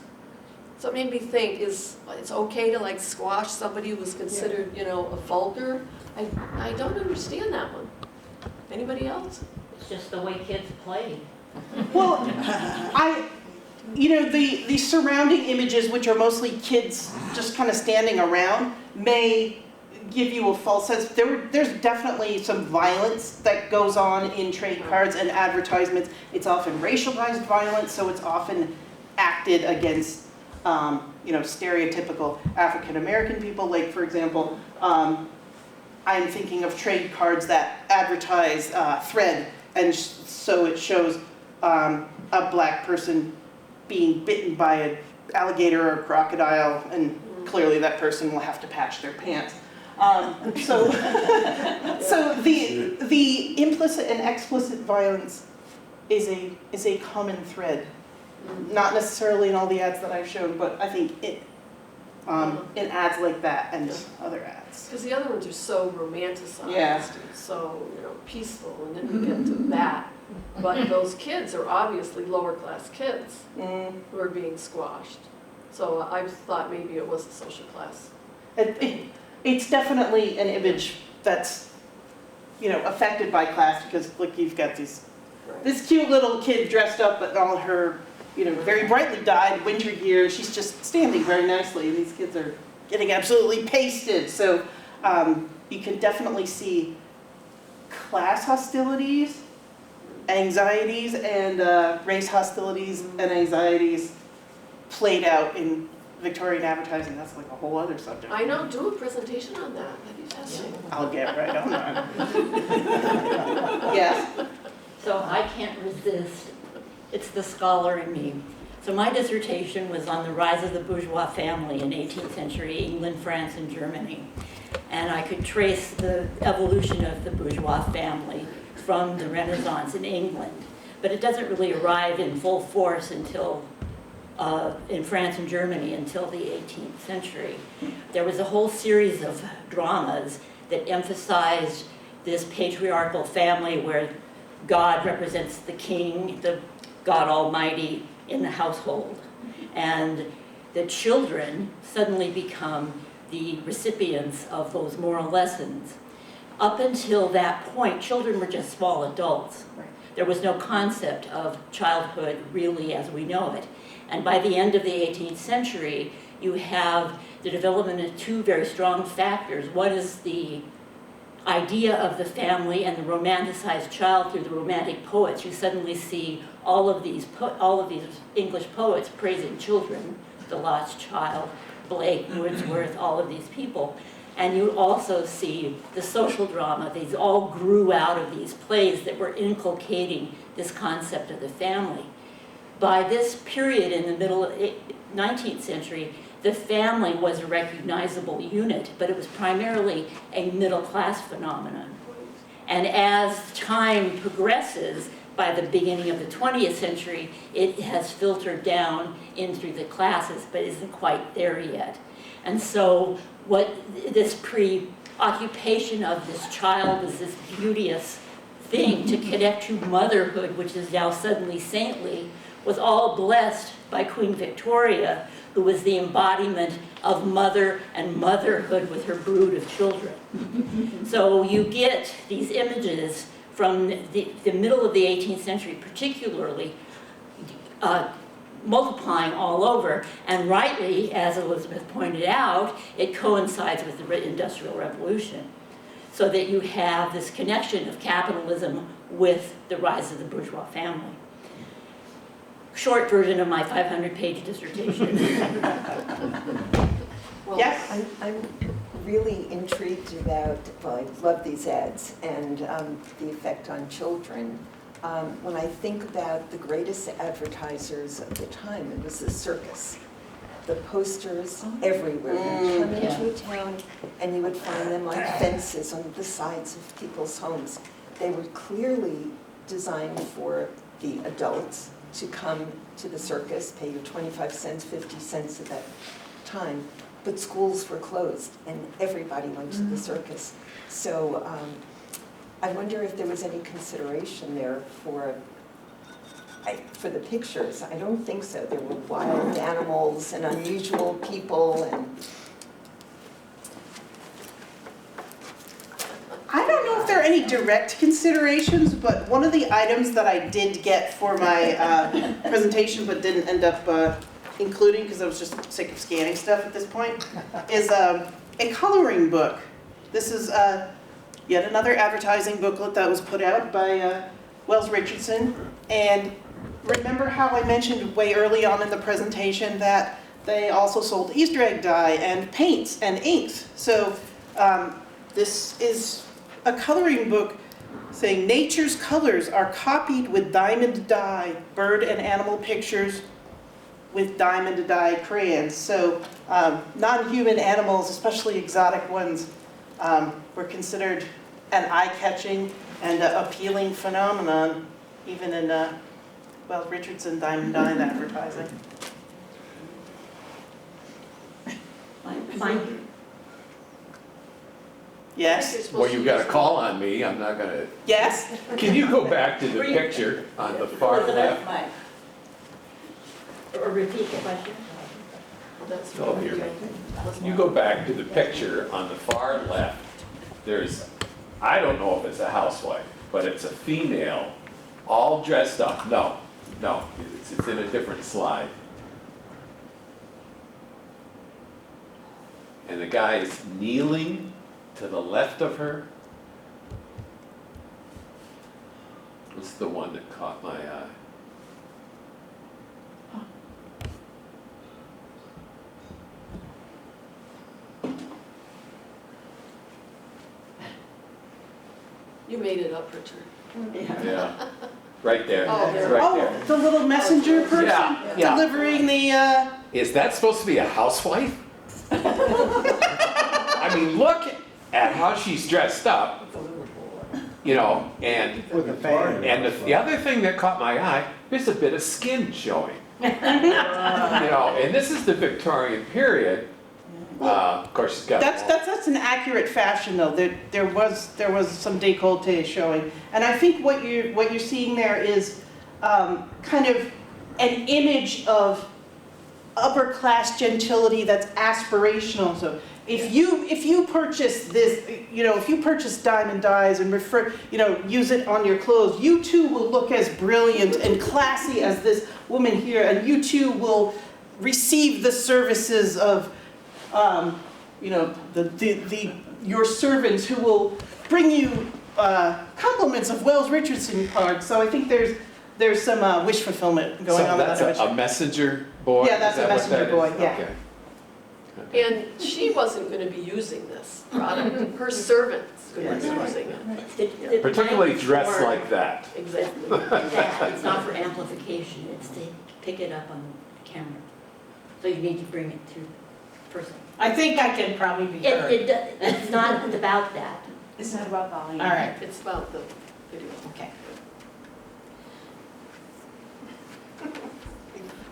So it made me think, it's okay to, like, squash somebody who was considered, you know, a vulgar? I don't understand that one. Anybody else? It's just the way kids play. Well, you know, the surrounding images, which are mostly kids just kind of standing around, may give you a false sense. There's definitely some violence that goes on in trade cards and advertisements. It's often racialized violence, so it's often acted against, you know, stereotypical African American people. Like, for example, I'm thinking of trade cards that advertise thread, and so it shows a black person being bitten by an alligator or a crocodile, and clearly that person will have to patch their pants. So the implicit and explicit violence is a common thread. Not necessarily in all the ads that I've shown, but I think in ads like that and other ads. Because the other ones are so romanticized, Yeah. and so, peaceful, and then you get to that. But those kids are obviously lower class kids who are being squashed. So I thought maybe it was a social class. It's definitely an image that's, affected by class, because look, you've got this cute little kid dressed up in all her, very brightly dyed winter gear. She's just standing very nicely, and these kids are getting absolutely pasted. So you can definitely see class hostilities, anxieties, and race hostilities and anxieties played out in Victorian advertising. That's like a whole other subject. I know, do a presentation on that, that'd be fascinating. I'll get right on that. Yes? So I can't resist. It's the scholar in me. So my dissertation was on the rise of the bourgeois family in 18th century England, France, and Germany. And I could trace the evolution of the bourgeois family from the Renaissance in England. But it doesn't really arrive in full force until in France and Germany until the 18th century. There was a whole series of dramas that emphasized this patriarchal family where God represents the king, the God Almighty in the household. And the children suddenly become the recipients of those moral lessons. Up until that point, children were just small adults. There was no concept of childhood really as we know it. And by the end of the 18th century, you have the development of two very strong factors. One is the idea of the family and the romanticized child through the Romantic poets. You suddenly see all of these English poets praising children, the lost child, Blake, Wordsworth, all of these people. And you also see the social drama. These all grew out of these plays that were inculcating this concept of the family. By this period in the middle 19th century, the family was a recognizable unit, but it was primarily a middle-class phenomenon. And as time progresses, by the beginning of the 20th century, it has filtered down in through the classes, but isn't quite there yet. And so what this preoccupation of this child as this beauteous thing to connect to motherhood, which is now suddenly saintly, was all blessed by Queen Victoria, who was the embodiment of mother and motherhood with her brood of children. So you get these images from the middle of the 18th century, particularly, multiplying all over, and rightly, as Elizabeth pointed out, it coincides with the Industrial Revolution, so that you have this connection of capitalism with the rise of the bourgeois family. Short version of my 500-page dissertation. Well, Yes? I'm really intrigued about, well, I love these ads and the effect on children. When I think about the greatest advertisers of the time, it was the circus. The posters everywhere. You'd come into a town and you would find them on fences on the sides of people's homes. They were clearly designed for the adults to come to the circus, pay your 25 cents, 50 cents at that time. But schools were closed and everybody went to the circus. So I wonder if there was any consideration there for the pictures. I don't think so. There were wild animals and unusual people and... I don't know if there are any direct considerations, but one of the items that I did get for my presentation but didn't end up including because I was just sick of scanning stuff at this point, is a coloring book. This is yet another advertising booklet that was put out by Wells Richardson. And remember how I mentioned way early on in the presentation that they also sold Easter egg dye and paints and inks. So this is a coloring book saying nature's colors are copied with diamond dye, bird and animal pictures with diamond dye crayons. So non-human animals, especially exotic ones, were considered an eye-catching and appealing phenomenon, even in, well, Richardson Diamond Dine advertising. Mine, Yes? Well, you got a call on me, I'm not gonna, Yes? can you go back to the picture on the far left? or repeat the question? That's Oh, what here. we're doing. Can you go back to the picture on the far left? There's, I don't know if it's a housewife, but it's a female, all dressed up. No, it's in a different slide. And the guy is kneeling to the left of her. What's the one that caught my eye? You made it up, Richard. Yeah, right there, Oh, there. right Oh, there. the little messenger person Yeah, yeah. delivering the, Is that supposed to be a housewife? I mean, look at how she's dressed up, you know, and With a fan. the other thing that caught my eye, there's a bit of skin showing. You know, and this is the Victorian period. Of course, she's got. that's an accurate fashion though. There was some décolleté showing. And I think what you're seeing there is kind of an image of upper class gentility that's aspirational. So if you purchase this, you know, if you purchase diamond dyes and use it on your clothes, you too will look as brilliant and classy as this woman here, and you too will receive the services of your servants who will bring you compliments of Wells Richardson cards. So I think there's some wish fulfillment going on. That's a messenger boy? Yeah, that's Is a that what messenger that is? boy, yeah. Okay. And she wasn't gonna be using this product, her servant's gonna be using it. The Particularly plan dressed for like that. Exactly. that, it's not for amplification, it's to pick it up on camera. So you need to bring it to the person. I think I can probably be heard. It's not about that. It's not about volume. All right. It's about the video. Okay.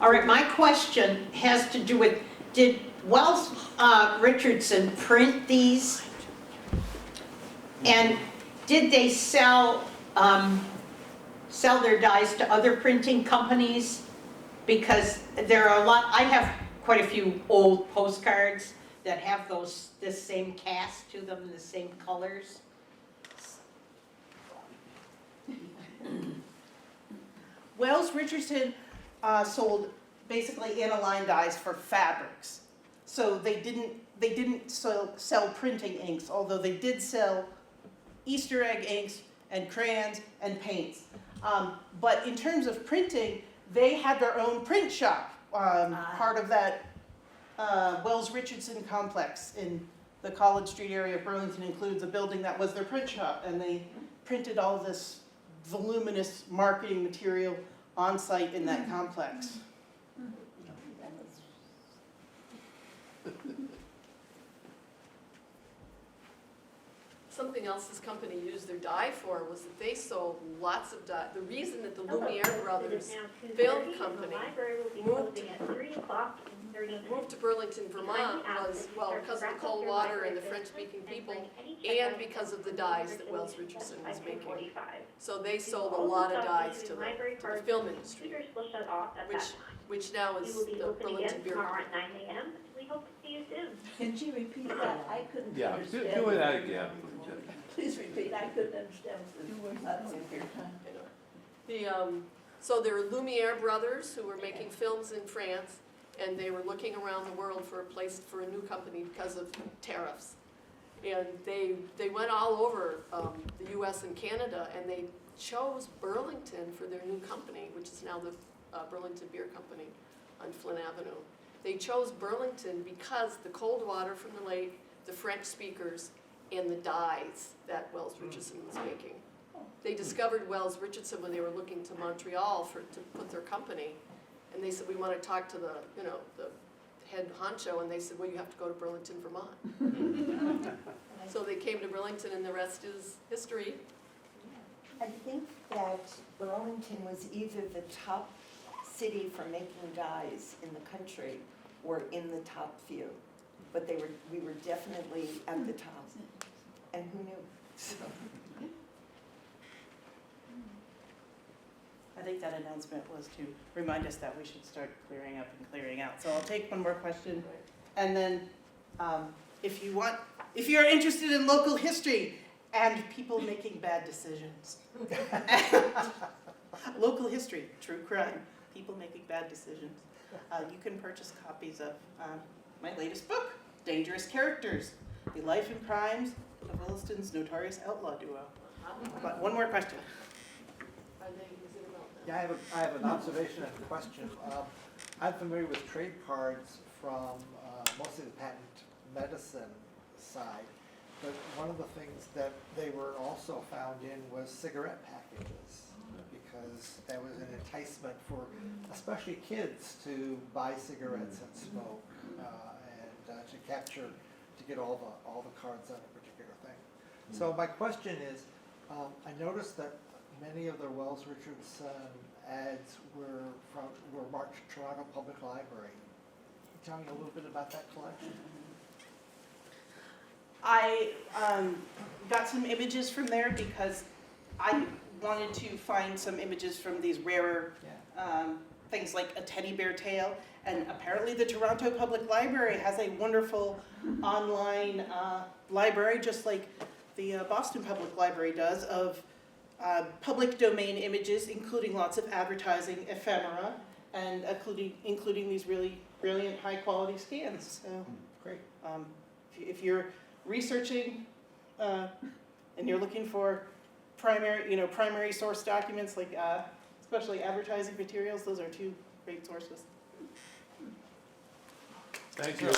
All right, my question has to do with, did Wells Richardson print these? And did they sell their dyes to other printing companies? Because there are a lot, I have quite a few old postcards that have this same cast to them, the same colors. Wells Richardson sold basically aniline dyes for fabrics. So they didn't sell printing inks, although they did sell Easter egg inks and crayons and paints. But in terms of printing, they had their own print shop, part of that Wells Richardson complex in the College Street area of Burlington includes a building that was their print shop, and they printed all this voluminous marketing material on site in that complex. Something else this company used their dye for was that they sold lots of dye. The reason that the Lumiere Brothers film company moved to Burlington, Vermont was, well, because of the cold water and the French-speaking people, and because of the dyes that Wells Richardson was making. So they sold a lot of dyes to the film industry, which now is the Burlington Beer Company. We hope to see you soon. Can she repeat that? I couldn't Yeah, understand. do that again. Please repeat, I couldn't understand the words. I don't hear So there were Lumiere brothers who were making films in France, and they were looking around the world for a place for a new company because of tariffs. And they went all over the US and Canada, and they chose Burlington for their new company, which is now the Burlington Beer Company on Flint Avenue. They chose Burlington because the cold water from the lake, the French speakers, and the dyes that Wells Richardson was making. They discovered Wells Richardson when they were looking to Montreal to put their company, and they said, we want to talk to the head honcho, and they said, well, you have to go to Burlington, Vermont. So they came to Burlington, and the rest is history. I think that Burlington was either the top city for making dyes in the country or in the top few. But we were definitely at the top. And who knew? So, I think that announcement was to remind us that we should start clearing up and clearing out. So I'll take one more question. And then if you're interested in local history and people making bad decisions. Local history, true crime, people making bad decisions. You can purchase copies of my latest book, Dangerous Characters, The Life and Crimes of Williston's Notorious Outlaw Duo. But one more question. Are they, is it about them? Yeah, I have an observation and a question. I'm familiar with trade cards from mostly the patent medicine side, but one of the things that they were also found in was cigarette packages, because that was an enticement for especially kids to buy cigarettes and smoke, and to get all the cards on a particular thing. So my question is, I noticed that many of the Wells Richardson ads were marked Toronto Public Library. Can you tell me a little bit about that collection? I got some images from there because I wanted to find some images from these rarer things like a teddy bear tail. And apparently the Toronto Public Library has a wonderful online library, just like the Boston Public Library does, of public domain images, including lots of advertising ephemera, and including these really brilliant high quality scans. So, Great. If you're researching and you're looking for primary source documents like especially advertising materials, those are two great sources. Thank you.